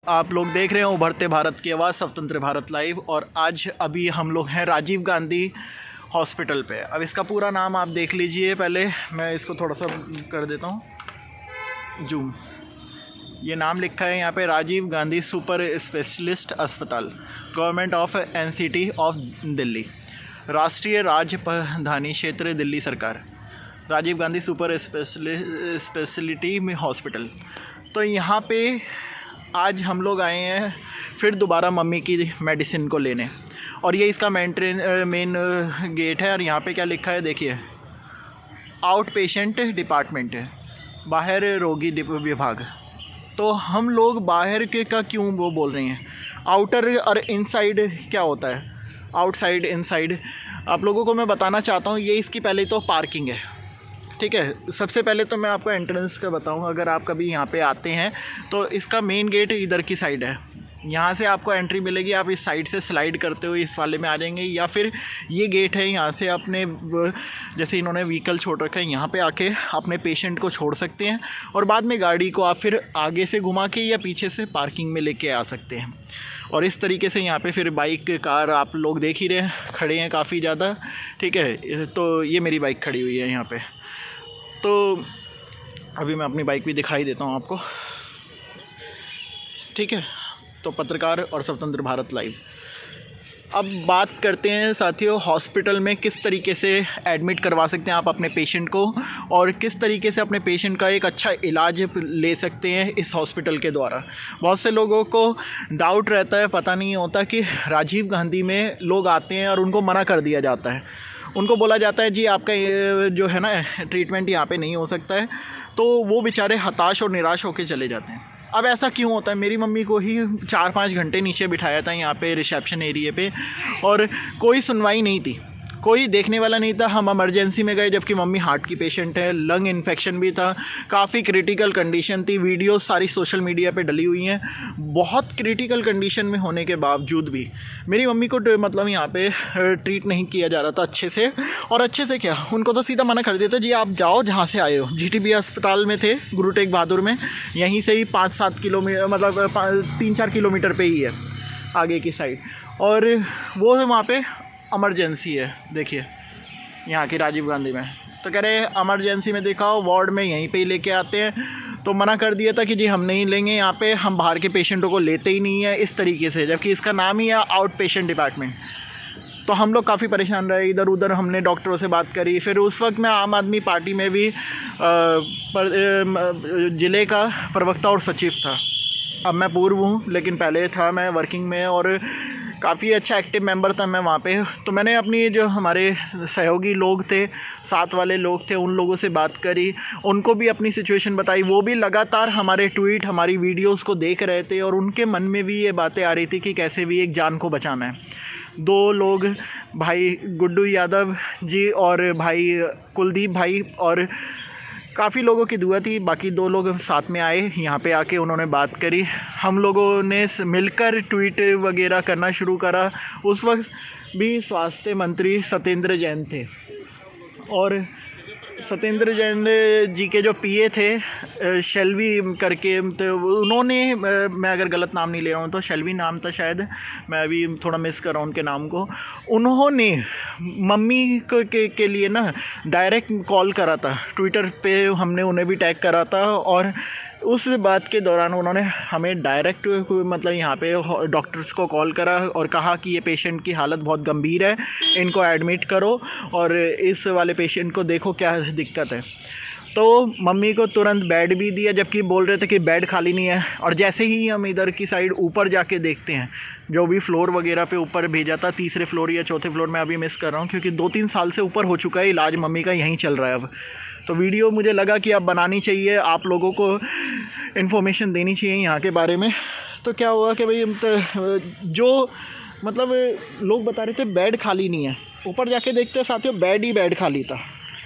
आप लोग देख रहे हैं उभरते भारत की आवाज़ स्वतंत्र भारत लाइव। और आज अभी हम लोग हैं राजीव गांधी हॉस्पिटल पे। अब इसका पूरा नाम आप देख लीजिए। पहले मैं इसको थोड़ा सा कर देता हूँ जूम। ये नाम लिखा है यहाँ पे, राजीव गांधी सुपर स्पेशलिस्ट अस्पताल, government of NCT of Delhi, राष्ट्रीय राजधानी क्षेत्र दिल्ली सरकार, राजीव गांधी सुपर स्पेशलिटी में हॉस्पिटल। तो यहाँ पे आज हम लोग आए हैं फिर दोबारा मम्मी की मेडिसिन को लेने। और ये इसका मेन गेट है। और यहाँ पे क्या लिखा है देखिए, आउट पेशेंट डिपार्टमेंट है, बाहर रोगी विभाग। तो हम लोग बाहर के का क्यों वो बोल रहे हैं, आउटर और इनसाइड क्या होता है, आउटसाइड इनसाइड। आप लोगों को मैं बताना चाहता हूँ, ये इसकी पहले तो पार्किंग है, ठीक है। सबसे पहले तो मैं आपको एंट्रेंस का बताऊं, अगर आप कभी यहाँ पे आते हैं तो इसका मेन गेट इधर की साइड है, यहाँ से आपको एंट्री मिलेगी। आप इस साइड से स्लाइड करते हुए इस वाले में आ जाएंगे, या फिर ये गेट है, यहाँ से अपने जैसे इन्होंने व्हीकल छोड़ रखा है, यहाँ पे आके अपने पेशेंट को छोड़ सकते हैं। और बाद में गाड़ी को आप फिर आगे से घुमा के या पीछे से पार्किंग में लेके आ सकते हैं। और इस तरीके से यहाँ पे फिर बाइक कार आप लोग देख ही रहे हैं, खड़े हैं काफ़ी ज़्यादा, ठीक है। तो ये मेरी बाइक खड़ी हुई है यहाँ पे। तो अभी मैं अपनी बाइक भी दिखाई देता हूँ आपको, ठीक है। तो पत्रकार और स्वतंत्र भारत लाइव। अब बात करते हैं साथियों, हॉस्पिटल में किस तरीके से एडमिट करवा सकते हैं आप अपने पेशेंट को, और किस तरीके से अपने पेशेंट का एक अच्छा इलाज ले सकते हैं इस हॉस्पिटल के द्वारा। बहुत से लोगों को डाउट रहता है, पता नहीं होता कि राजीव गांधी में लोग आते हैं और उनको मना कर दिया जाता है। उनको बोला जाता है जी आपका जो है ना ट्रीटमेंट यहाँ पे नहीं हो सकता है। तो वो बेचारे हताश और निराश होकर चले जाते हैं। अब ऐसा क्यों होता है, मेरी मम्मी को ही 4-5 घंटे नीचे बिठाया था यहाँ पे रिसेप्शन एरिया पे, और कोई सुनवाई नहीं थी, कोई देखने वाला नहीं था। हम इमरजेंसी में गए, जबकि मम्मी हार्ट की पेशेंट है, लंग इन्फेक्शन भी था, काफ़ी क्रिटिकल कंडीशन थी। वीडियोस सारी सोशल मीडिया पे डली हुई हैं। बहुत क्रिटिकल कंडीशन में होने के बावजूद भी मेरी मम्मी को मतलब यहाँ पे ट्रीट नहीं किया जा रहा था अच्छे से। और अच्छे से क्या, उनको तो सीधा मना कर देता, जी आप जाओ जहाँ से आए हो। जीटीबी अस्पताल में थे, गुरु तेग बहादुर में, यहीं से ही 5-7 किलोमीटर मतलब 3-4 किलोमीटर पर ही है आगे की साइड। और वो वहाँ पर इमरजेंसी है, देखिए यहाँ की राजीव गांधी में। तो कह रहे इमरजेंसी में दिखाओ, वार्ड में यहीं पे ही लेके आते हैं। तो मना कर दिया था कि जी हम नहीं लेंगे, यहाँ पे हम बाहर के पेशेंटों को लेते ही नहीं है इस तरीके से, जबकि इसका नाम ही है आउट पेशेंट डिपार्टमेंट। तो हम लोग काफ़ी परेशान रहे, इधर उधर हमने डॉक्टरों से बात करी। फिर उस वक्त मैं आम आदमी पार्टी में भी ज़िले का प्रवक्ता और सचिव था। अब मैं पूर्व हूँ, लेकिन पहले था मैं वर्किंग में, और काफ़ी अच्छा एक्टिव मेंबर था मैं वहाँ पे। तो मैंने अपनी जो हमारे सहयोगी लोग थे, साथ वाले लोग थे, उन लोगों से बात करी, उनको भी अपनी सिचुएशन बताई। वो भी लगातार हमारे ट्वीट, हमारी वीडियोस को देख रहे थे, और उनके मन में भी ये बातें आ रही थी कि कैसे भी एक जान को बचाना है। 2 लोग, भाई गुड्डू यादव जी और भाई कुलदीप भाई, और काफ़ी लोगों की दुआ थी, बाकी 2 लोग साथ में आए, यहाँ पे आके उन्होंने बात करी। हम लोगों ने मिलकर ट्वीट वगैरह करना शुरू करा। उस वक्त भी स्वास्थ्य मंत्री सत्येंद्र जैन थे, और सत्येंद्र जैन जी के जो पीए थे शेल्वी करके, तो उन्होंने, मैं अगर गलत नाम नहीं ले रहा हूँ तो शेल्वी नाम था शायद, मैं अभी थोड़ा मिस कर रहा हूँ उनके नाम को। उन्होंने मम्मी के लिए ना डायरेक्ट कॉल करा था, ट्विटर पे हमने उन्हें भी टैग करा था। और उस बात के दौरान उन्होंने हमें डायरेक्ट मतलब यहाँ पे डॉक्टर्स को कॉल करा और कहा कि ये पेशेंट की हालत बहुत गंभीर है, इनको एडमिट करो और इस वाले पेशेंट को देखो क्या दिक्कत है। तो मम्मी को तुरंत बेड भी दिया, जबकि बोल रहे थे कि बेड खाली नहीं है। और जैसे ही हम इधर की साइड ऊपर जाके देखते हैं, जो भी फ्लोर वगैरह पे ऊपर भेजा था, 3रे फ्लोर या 4थे फ्लोर में अभी मिस कर रहा हूँ, क्योंकि 2-3 साल से ऊपर हो चुका है, इलाज मम्मी का यहीं चल रहा है अब। तो वीडियो मुझे लगा कि अब बनानी चाहिए, आप लोगों को इन्फॉर्मेशन देनी चाहिए यहाँ के बारे में। तो क्या हुआ कि भाई जो मतलब लोग बता रहे थे बेड खाली नहीं है, ऊपर जाके देखते साथियों बेड ही बेड खाली था।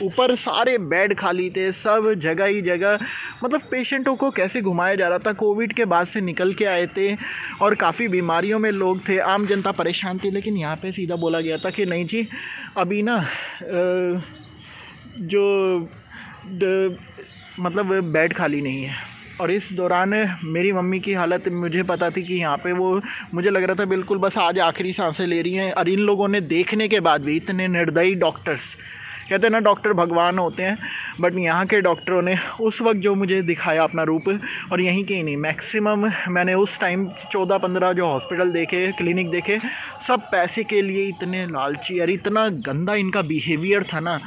ऊपर सारे बेड खाली थे, सब जगह ही जगह, मतलब पेशेंटों को कैसे घुमाया जा रहा था। कोविड के बाद से निकल के आए थे और काफ़ी बीमारियों में लोग थे, आम जनता परेशान थी। लेकिन यहाँ पे सीधा बोला गया था कि नहीं जी, अभी ना जो मतलब बेड खाली नहीं है। और इस दौरान मेरी मम्मी की हालत मुझे पता थी कि यहाँ पे वो, मुझे लग रहा था बिल्कुल बस आज आखिरी सांसें ले रही हैं। और इन लोगों ने देखने के बाद भी, इतने निर्दयी डॉक्टर्स, कहते हैं ना डॉक्टर भगवान होते हैं, बट यहाँ के डॉक्टरों ने उस वक्त जो मुझे दिखाया अपना रूप, और यहीं के ही नहीं, मैक्सिमम मैंने उस टाइम 14-15 जो हॉस्पिटल देखे, क्लिनिक देखे, सब पैसे के लिए इतने लालची, और इतना गंदा इनका बिहेवियर था ना,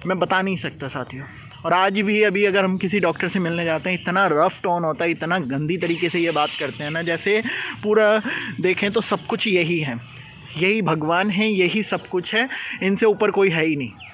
मैं बता नहीं सकता साथियों। और आज भी अभी अगर हम किसी डॉक्टर से मिलने जाते हैं, इतना रफ़ टोन होता है, इतना गंदी तरीके से ये बात करते हैं ना, जैसे पूरा देखें तो सब कुछ यही है, यही भगवान है, यही सब कुछ है, इनसे ऊपर कोई है ही नहीं।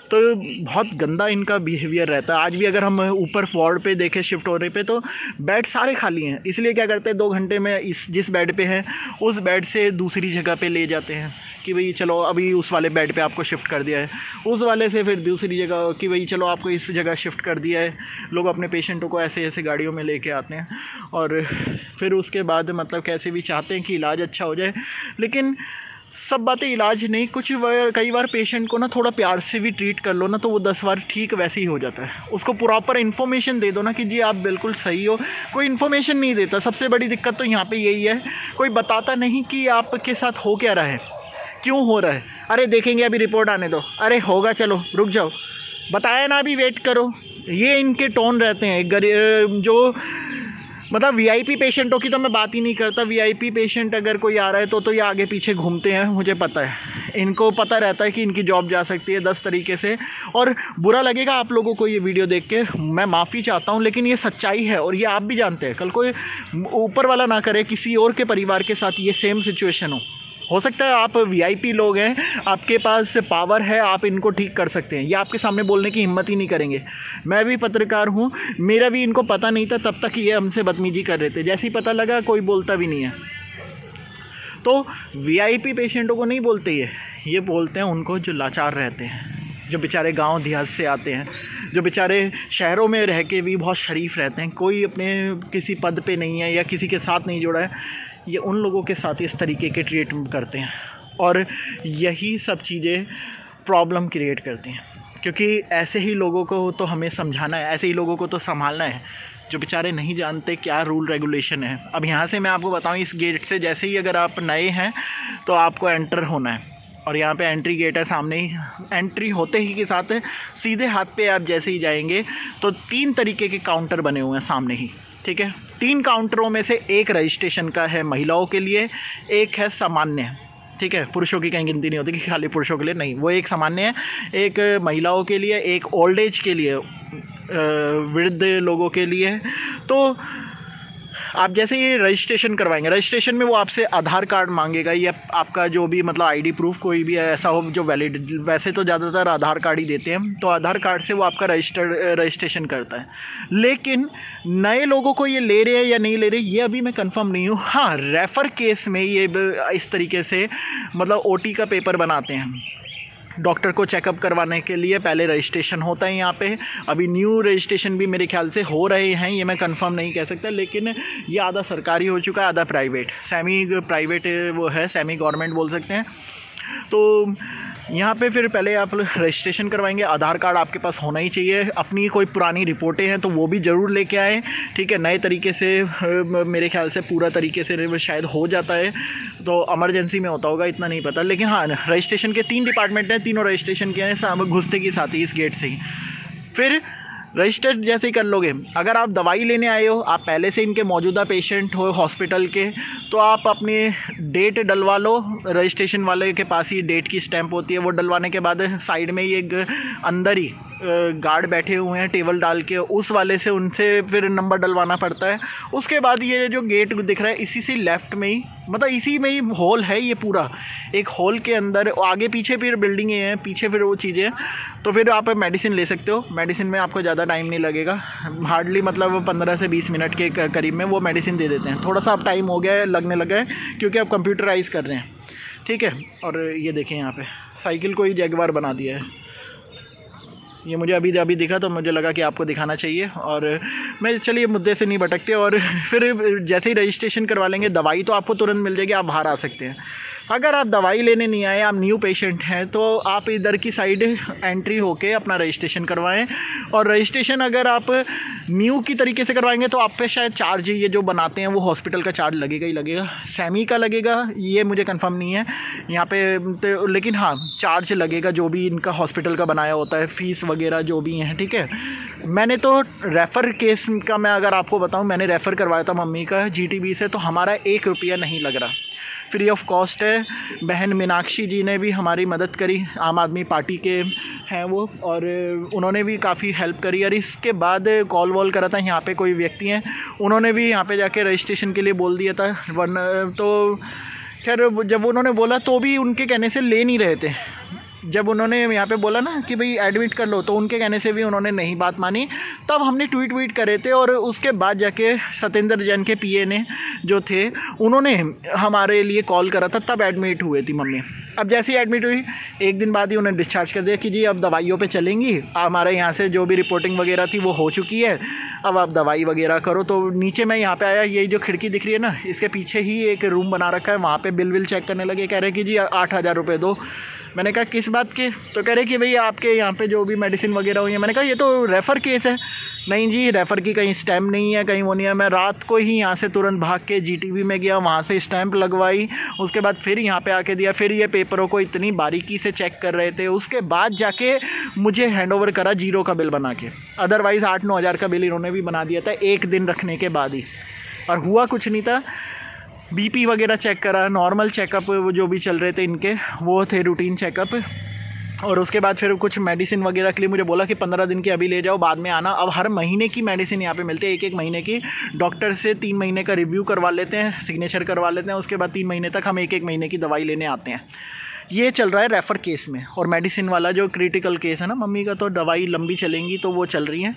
तो बहुत गंदा इनका बिहेवियर रहता है। आज भी अगर हम ऊपर वार्ड पे देखें शिफ्ट होने पे, तो बेड सारे खाली हैं, इसलिए क्या करते हैं 2 घंटे में जिस बेड पे है उस बेड से दूसरी जगह पे ले जाते हैं कि भाई चलो अभी उस वाले बेड पे आपको शिफ्ट कर दिया है, उस वाले से फिर दूसरी जगह कि भाई चलो आपको इस जगह शिफ्ट कर दिया है। लोग अपने पेशेंटों को ऐसे ऐसे गाड़ियों में लेके आते हैं, और फिर उसके बाद मतलब कैसे भी चाहते हैं कि इलाज अच्छा हो जाए, लेकिन सब बातें इलाज नहीं, कई बार पेशेंट को ना थोड़ा प्यार से भी ट्रीट कर लो ना, तो वो 10 बार ठीक वैसे ही हो जाता है। उसको प्रॉपर इन्फॉर्मेशन दे दो ना कि जी आप बिल्कुल सही हो, कोई इन्फॉर्मेशन नहीं देता। सबसे बड़ी दिक्कत तो यहाँ पे यही है, कोई बताता नहीं कि आपके साथ हो क्या रहा है, क्यों हो रहा है। अरे देखेंगे, अभी रिपोर्ट आने दो, अरे होगा, चलो रुक जाओ, बताया ना अभी वेट करो। ये इनके टोन रहते हैं। जो मतलब वीआईपी पेशेंटों की तो मैं बात ही नहीं करता। वीआईपी पेशेंट अगर कोई आ रहा है तो ये आगे पीछे घूमते हैं, मुझे पता है। इनको पता रहता है कि इनकी जॉब जा सकती है 10 तरीके से। और बुरा लगेगा आप लोगों को ये वीडियो देख के, मैं माफ़ी चाहता हूँ, लेकिन ये सच्चाई है और ये आप भी जानते हैं। कल कोई ऊपर वाला ना करे किसी और के परिवार के साथ ये सेम सिचुएशन हो सकता है आप वीआईपी लोग हैं, आपके पास पावर है, आप इनको ठीक कर सकते हैं। ये आपके सामने बोलने की हिम्मत ही नहीं करेंगे। मैं भी पत्रकार हूँ, मेरा भी इनको पता नहीं था, तब तक ये हमसे बदतमीजी कर रहे थे। जैसे ही पता लगा कोई बोलता भी नहीं है। तो वीआईपी पेशेंटों को नहीं बोलते ये बोलते हैं उनको जो लाचार रहते हैं, जो बेचारे गांव देहात से आते हैं, जो बेचारे शहरों में रह के भी बहुत शरीफ रहते हैं, कोई अपने किसी पद पे नहीं है या किसी के साथ नहीं जुड़ा है। ये उन लोगों के साथ इस तरीके के ट्रीटमेंट करते हैं, और यही सब चीज़ें प्रॉब्लम क्रिएट करती हैं। क्योंकि ऐसे ही लोगों को तो हमें समझाना है, ऐसे ही लोगों को तो संभालना है जो बेचारे नहीं जानते क्या रूल रेगुलेशन है। अब यहाँ से मैं आपको बताऊँ, इस गेट से जैसे ही अगर आप नए हैं तो आपको एंटर होना है, और यहाँ पे एंट्री गेट है सामने ही। एंट्री होते ही के साथ सीधे हाथ पे आप जैसे ही जाएंगे तो 3 तरीके के काउंटर बने हुए हैं सामने ही, ठीक है। 3 काउंटरों में से एक रजिस्ट्रेशन का है महिलाओं के लिए, एक है सामान्य, ठीक है। पुरुषों की कहीं गिनती नहीं होती कि खाली पुरुषों के लिए, नहीं, वो एक सामान्य है, एक महिलाओं के लिए, एक ओल्ड एज के लिए, वृद्ध लोगों के लिए। तो आप जैसे ही रजिस्ट्रेशन करवाएंगे, रजिस्ट्रेशन में वो आपसे आधार कार्ड मांगेगा या आपका जो भी मतलब आईडी प्रूफ कोई भी ऐसा हो जो वैलिड, वैसे तो ज़्यादातर आधार कार्ड ही देते हैं, तो आधार कार्ड से वो आपका रजिस्ट्रेशन करता है। लेकिन नए लोगों को ये ले रहे हैं या नहीं ले रहे ये अभी मैं कंफर्म नहीं हूँ। हाँ, रेफ़र केस में ये इस तरीके से मतलब ओटी का पेपर बनाते हैं। डॉक्टर को चेकअप करवाने के लिए पहले रजिस्ट्रेशन होता है यहाँ पे। अभी न्यू रजिस्ट्रेशन भी मेरे ख्याल से हो रहे हैं, ये मैं कंफर्म नहीं कह सकता, लेकिन ये आधा सरकारी हो चुका है, आधा प्राइवेट, सेमी प्राइवेट वो है, सेमी गवर्नमेंट बोल सकते हैं। तो यहाँ पे फिर पहले आप रजिस्ट्रेशन करवाएंगे, आधार कार्ड आपके पास होना ही चाहिए, अपनी कोई पुरानी रिपोर्टें हैं तो वो भी ज़रूर लेके आएँ, ठीक है। नए तरीके से मेरे ख्याल से पूरा तरीके से शायद हो जाता है, तो इमरजेंसी में होता होगा, इतना नहीं पता। लेकिन हाँ, रजिस्ट्रेशन के 3 डिपार्टमेंट हैं, तीनों रजिस्ट्रेशन किए हैं घुसते के साथ ही इस गेट से ही। फिर रजिस्टर जैसे ही कर लोगे, अगर आप दवाई लेने आए हो, आप पहले से इनके मौजूदा पेशेंट हो हॉस्पिटल के, तो आप अपनी डेट डलवा लो। रजिस्ट्रेशन वाले के पास ही डेट की स्टैंप होती है, वो डलवाने के बाद साइड में ही एक अंदर ही गार्ड बैठे हुए हैं टेबल डाल के, उस वाले से उनसे फिर नंबर डलवाना पड़ता है। उसके बाद ये जो गेट दिख रहा है इसी से लेफ़्ट में ही, मतलब इसी में ही हॉल है ये पूरा, एक हॉल के अंदर, आगे पीछे फिर बिल्डिंगें हैं, पीछे फिर वो चीज़ें। तो फिर आप मेडिसिन ले सकते हो। मेडिसिन में आपको ज़्यादा टाइम नहीं लगेगा, हार्डली मतलब 15 से 20 मिनट के करीब में वो मेडिसिन दे देते हैं। थोड़ा सा अब टाइम हो गया है, लगने लगा है, क्योंकि आप कंप्यूटराइज़ कर रहे हैं, ठीक है। और ये देखें यहाँ पे साइकिल को ही जैगवार बना दिया है। ये मुझे अभी अभी दिखा तो मुझे लगा कि आपको दिखाना चाहिए। और मैं चलिए मुद्दे से नहीं भटकते, और फिर जैसे ही रजिस्ट्रेशन करवा लेंगे, दवाई तो आपको तुरंत मिल जाएगी, आप बाहर आ सकते हैं। अगर आप दवाई लेने नहीं आए, आप न्यू पेशेंट हैं, तो आप इधर की साइड एंट्री होके अपना रजिस्ट्रेशन करवाएं। और रजिस्ट्रेशन अगर आप न्यू की तरीके से करवाएंगे तो आप पे शायद चार्ज ये जो बनाते हैं वो हॉस्पिटल का चार्ज लगेगा ही लगेगा, सेमी का लगेगा ये मुझे कंफर्म नहीं है यहाँ पे तो, लेकिन हाँ चार्ज लगेगा जो भी इनका हॉस्पिटल का बनाया होता है, फ़ीस वगैरह जो भी हैं, ठीक है। मैंने तो रेफ़र केस का मैं अगर आपको बताऊँ, मैंने रेफ़र करवाया था मम्मी का जीटीबी से, तो हमारा 1 रुपया नहीं लग रहा, फ्री ऑफ कॉस्ट है। बहन मीनाक्षी जी ने भी हमारी मदद करी, आम आदमी पार्टी के हैं वो, और उन्होंने भी काफ़ी हेल्प करी। और इसके बाद कॉल वॉल करा था, यहाँ पे कोई व्यक्ति हैं, उन्होंने भी यहाँ पे जाके रजिस्ट्रेशन के लिए बोल दिया था, वरना तो खैर जब उन्होंने बोला तो भी उनके कहने से ले नहीं रहे थे। जब उन्होंने यहाँ पे बोला ना कि भाई एडमिट कर लो, तो उनके कहने से भी उन्होंने नहीं बात मानी। तब हमने ट्वीट करे थे, और उसके बाद जाके सत्येंद्र जैन के पीए ने जो थे उन्होंने हमारे लिए कॉल करा था, तब एडमिट हुए थी मम्मी। अब जैसे ही एडमिट हुई, 1 दिन बाद ही उन्हें डिस्चार्ज कर दिया कि जी अब दवाइयों पे चलेंगी, हमारे यहाँ से जो भी रिपोर्टिंग वगैरह थी वो हो चुकी है, अब आप दवाई वगैरह करो। तो नीचे मैं यहाँ पे आया, ये जो खिड़की दिख रही है ना, इसके पीछे ही एक रूम बना रखा है, वहाँ पे बिल चेक करने लगे, कह रहे कि जी 8,000 रुपये दो। मैंने कहा किस बात के? तो कह रहे कि भाई आपके यहाँ पे जो भी मेडिसिन वगैरह हुई है। मैंने कहा ये तो रेफ़र केस है। नहीं जी, रेफ़र की कहीं स्टैम्प नहीं है, कहीं वो नहीं है। मैं रात को ही यहाँ से तुरंत भाग के जीटीबी में गया, वहाँ से स्टैम्प लगवाई, उसके बाद फिर यहाँ पे आके दिया। फिर ये पेपरों को इतनी बारीकी से चेक कर रहे थे, उसके बाद जाके मुझे हैंडओवर करा जीरो का बिल बना के। अदरवाइज़ 8-9 हज़ार का बिल इन्होंने भी बना दिया था 1 दिन रखने के बाद ही, और हुआ कुछ नहीं था। बीपी वगैरह चेक करा, नॉर्मल चेकअप वो जो भी चल रहे थे इनके, वो थे रूटीन चेकअप। और उसके बाद फिर कुछ मेडिसिन वगैरह के लिए मुझे बोला कि 15 दिन की अभी ले जाओ, बाद में आना। अब हर महीने की मेडिसिन यहाँ पे मिलती है, 1-1 महीने की। डॉक्टर से 3 महीने का रिव्यू करवा लेते हैं, सिग्नेचर करवा लेते हैं, उसके बाद 3 महीने तक हम 1-1 महीने की दवाई लेने आते हैं। ये चल रहा है रेफ़र केस में। और मेडिसिन वाला जो क्रिटिकल केस है ना मम्मी का, तो दवाई लंबी चलेंगी तो वो चल रही हैं।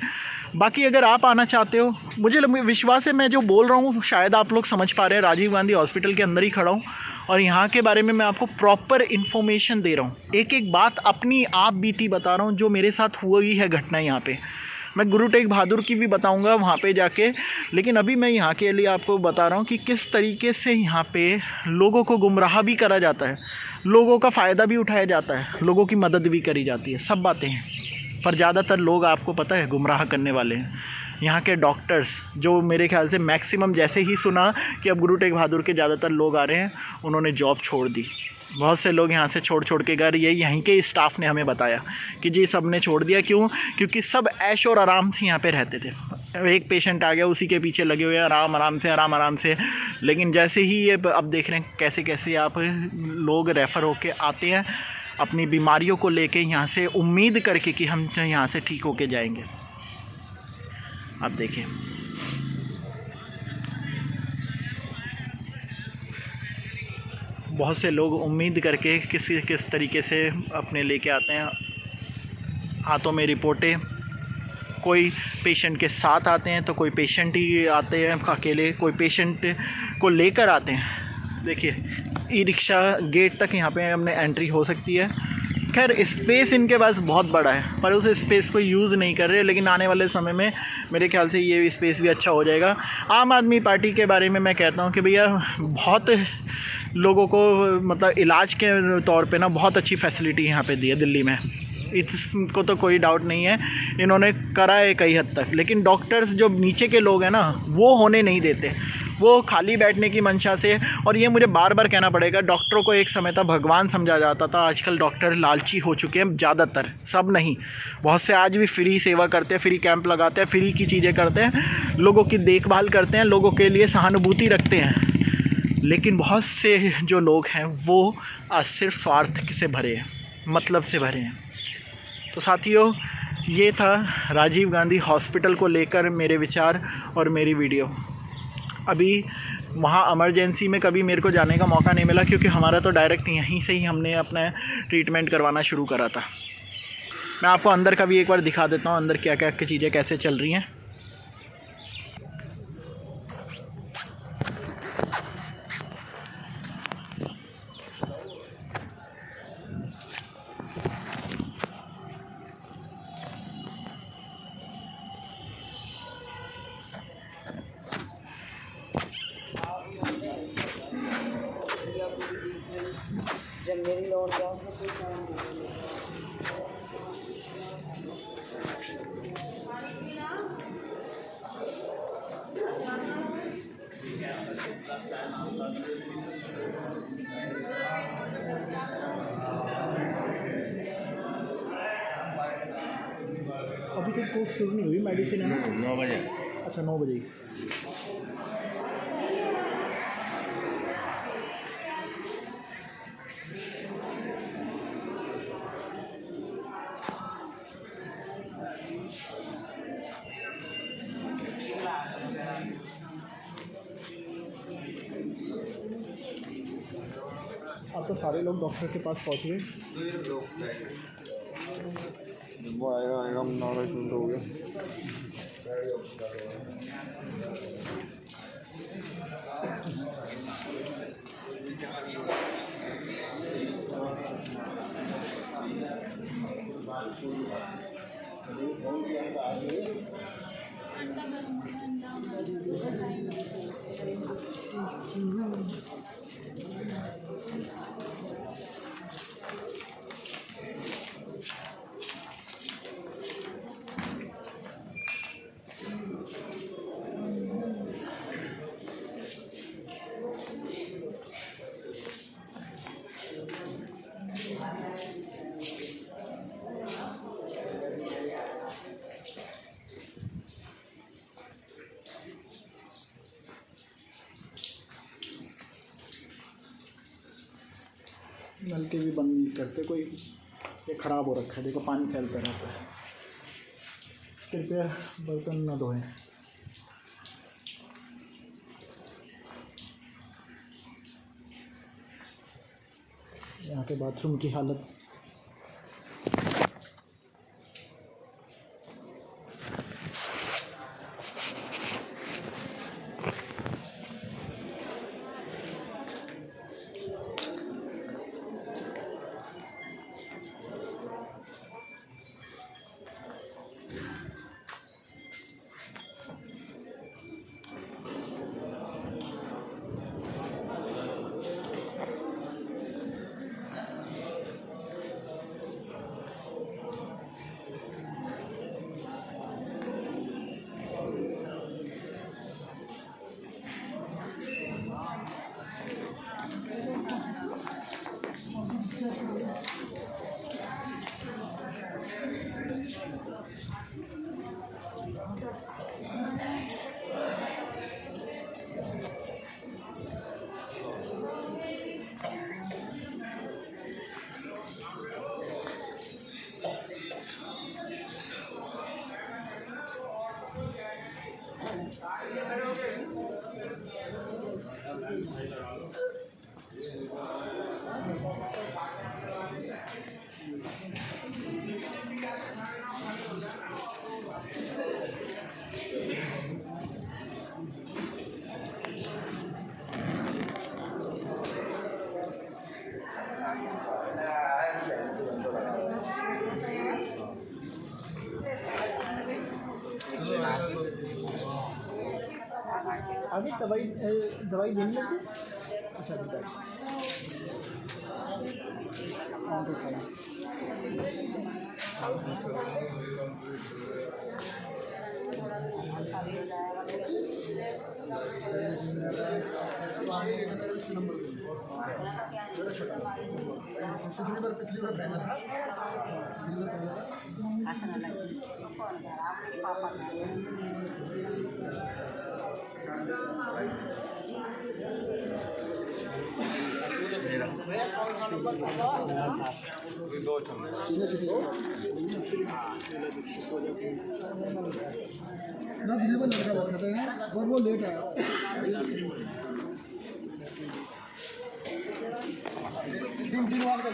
बाकी अगर आप आना चाहते हो, मुझे विश्वास है मैं जो बोल रहा हूँ शायद आप लोग समझ पा रहे हैं। राजीव गांधी हॉस्पिटल के अंदर ही खड़ा हूँ, और यहाँ के बारे में मैं आपको प्रॉपर इन्फॉर्मेशन दे रहा हूँ, एक एक बात अपनी आप बीती बता रहा हूँ जो मेरे साथ हुई है घटना यहाँ पे। मैं गुरु तेग बहादुर की भी बताऊंगा वहाँ पे जाके, लेकिन अभी मैं यहाँ के लिए आपको बता रहा हूँ कि किस तरीके से यहाँ पे लोगों को गुमराह भी करा जाता है, लोगों का फ़ायदा भी उठाया जाता है, लोगों की मदद भी करी जाती है, सब बातें हैं। पर ज़्यादातर लोग आपको पता है गुमराह करने वाले हैं। यहाँ के डॉक्टर्स जो मेरे ख्याल से मैक्सिमम, जैसे ही सुना कि अब गुरु तेग बहादुर के ज़्यादातर लोग आ रहे हैं, उन्होंने जॉब छोड़ दी। बहुत से लोग यहाँ से छोड़ के गए। ये यहीं के स्टाफ ने हमें बताया कि जी सब ने छोड़ दिया। क्यों? क्योंकि सब ऐश और आराम से यहाँ पे रहते थे। एक पेशेंट आ गया, उसी के पीछे लगे हुए हैं आराम से। लेकिन जैसे ही ये अब देख रहे हैं कैसे कैसे आप लोग रेफ़र होके आते हैं अपनी बीमारियों को लेके यहाँ से, उम्मीद करके कि हम यहाँ से ठीक होके जाएंगे। आप देखिए बहुत से लोग उम्मीद करके किस तरीके से अपने लेके आते हैं, हाथों में रिपोर्टें। कोई पेशेंट के साथ आते हैं तो कोई पेशेंट ही आते हैं अकेले, कोई पेशेंट को लेकर आते हैं। देखिए ई रिक्शा गेट तक यहाँ पे हमने एंट्री हो सकती है। खैर स्पेस इनके पास बहुत बड़ा है, पर उस स्पेस को यूज़ नहीं कर रहे, लेकिन आने वाले समय में मेरे ख्याल से ये स्पेस भी अच्छा हो जाएगा। आम आदमी पार्टी के बारे में मैं कहता हूँ कि भैया बहुत लोगों को मतलब इलाज के तौर पे ना बहुत अच्छी फैसिलिटी यहाँ पे दी है दिल्ली में, इसको तो कोई डाउट नहीं है, इन्होंने करा है कई हद तक। लेकिन डॉक्टर्स जो नीचे के लोग हैं ना, वो होने नहीं देते, वो खाली बैठने की मंशा से। और ये मुझे बार बार कहना पड़ेगा, डॉक्टरों को एक समय था भगवान समझा जाता था, आजकल डॉक्टर लालची हो चुके हैं ज़्यादातर, सब नहीं, बहुत से आज भी फ्री सेवा करते हैं, फ्री कैंप लगाते हैं, फ्री की चीज़ें करते हैं, लोगों की देखभाल करते हैं, लोगों के लिए सहानुभूति रखते हैं। लेकिन बहुत से जो लोग हैं वो आज सिर्फ स्वार्थ से भरे हैं, मतलब से भरे हैं। तो साथियों, ये था राजीव गांधी हॉस्पिटल को लेकर मेरे विचार और मेरी वीडियो। अभी वहाँ इमरजेंसी में कभी मेरे को जाने का मौका नहीं मिला, क्योंकि हमारा तो डायरेक्ट यहीं से ही हमने अपना ट्रीटमेंट करवाना शुरू करा था। मैं आपको अंदर का भी एक बार दिखा देता हूँ, अंदर क्या क्या चीज़ें कैसे चल रही हैं। मेरी लोड क्या अभी तक कोर्स शुरू नहीं हुई मेडिसिन है ना? 9 बजे। अच्छा 9 बजे। अब तो सारे लोग डॉक्टर के पास पहुँच गए। वो आएगा नॉलेज हो गया। नलके भी बंद नहीं करते कोई, ये ख़राब हो रखा है, देखो पानी फैलता रहता है। कृपया बर्तन न धोएं। यहाँ के बाथरूम की हालत आगे दवाई देने लगी। अच्छा ना बिल्कुल लड़का बहुत खाता है और वो लेट आया। तीन वार का